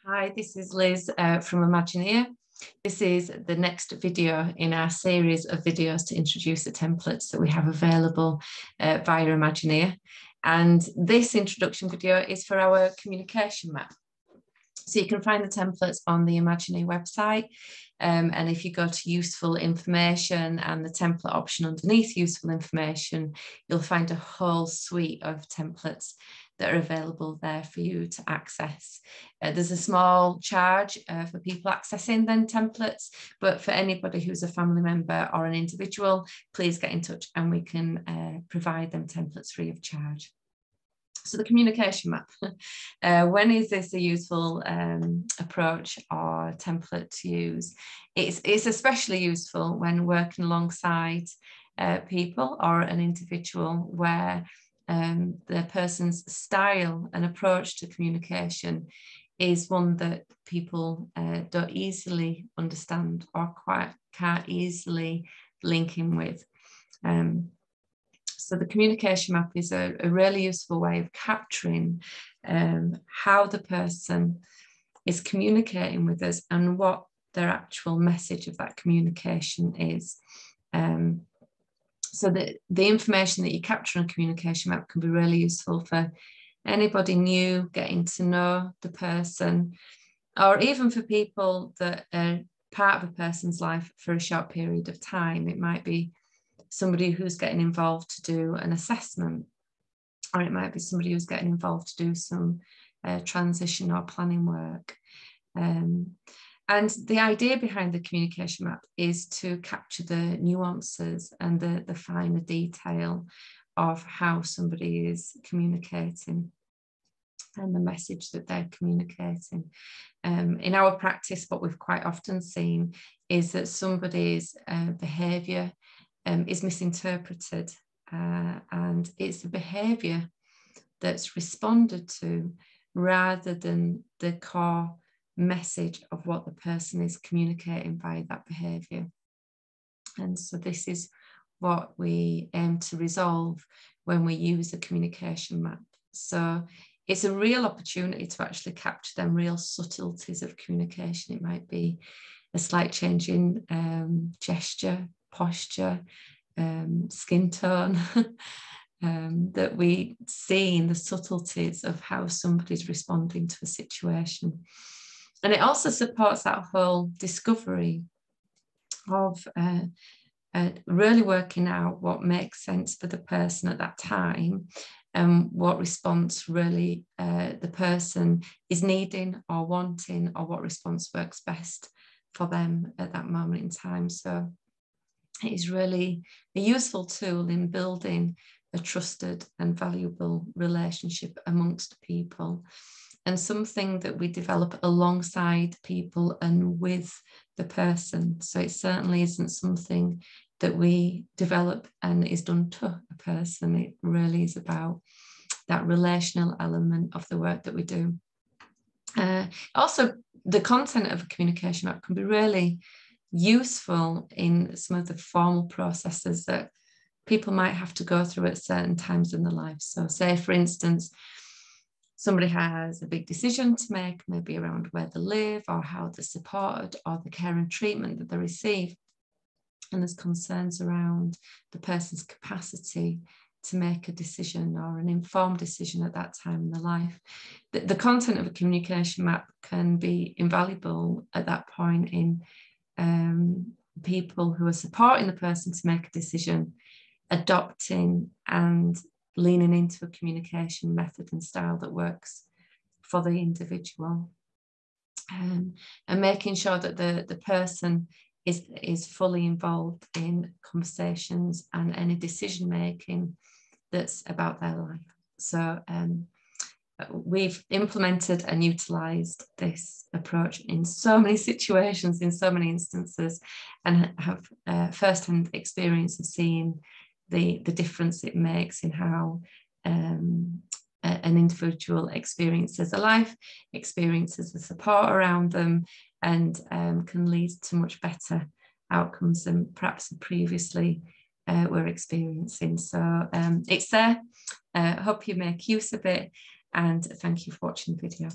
Hi, this is Liz from Imagineer. This is the next video in our series of videos to introduce the templates that we have available via Imagineer. And this introduction video is for our communication map. So you can find the templates on the Imagineer website. And if you go to useful information and the template option underneath useful information, you'll find a whole suite of templates that are available there for you to access. There's a small charge for people accessing them templates, but for anybody who's a family member or an individual, please get in touch and we can provide them templates free of charge. So the communication map, when is this a useful approach or template to use? It's especially useful when working alongside people or an individual where the person's style and approach to communication is one that people don't easily understand or can't easily link in with. So the communication map is a really useful way of capturing how the person is communicating with us and what their actual message of that communication is. So the information that you capture on a communication map can be really useful for anybody new getting to know the person, or even for people that are part of a person's life for a short period of time. It might be somebody who's getting involved to do an assessment, or it might be somebody who's getting involved to do some transition or planning work. And the idea behind the communication map is to capture the nuances and the finer detail of how somebody is communicating and the message that they're communicating. In our practice, what we've quite often seen is that somebody's behaviour is misinterpreted, and it's the behaviour that's responded to rather than the core message of what the person is communicating by that behaviour. And so this is what we aim to resolve when we use a communication map. So it's a real opportunity to actually capture them real subtleties of communication. It might be a slight change in gesture, posture, skin tone, that we see in the subtleties of how somebody's responding to a situation. And it also supports that whole discovery of really working out what makes sense for the person at that time and what response really the person is needing or wanting, or what response works best for them at that moment in time. So it is really a useful tool in building a trusted and valuable relationship amongst people, and something that we develop alongside people and with the person. So it certainly isn't something that we develop and is done to a person. It really is about that relational element of the work that we do. Also, the content of a communication map can be really useful in some of the formal processes that people might have to go through at certain times in their life. So say, for instance, somebody has a big decision to make, maybe around where they live or how they're supported or the care and treatment that they receive. And there's concerns around the person's capacity to make a decision or an informed decision at that time in their life. The content of a communication map can be invaluable at that point in people who are supporting the person to make a decision, adopting and leaning into a communication method and style that works for the individual, and making sure that the person is fully involved in conversations and any decision making that's about their life. So we've implemented and utilised this approach in so many situations, in so many instances, and have first-hand experience of seeing the difference it makes in how an individual experiences a life, experiences the support around them, and can lead to much better outcomes than perhaps previously were experiencing. So it's there. Hope you make use of it, and thank you for watching the video.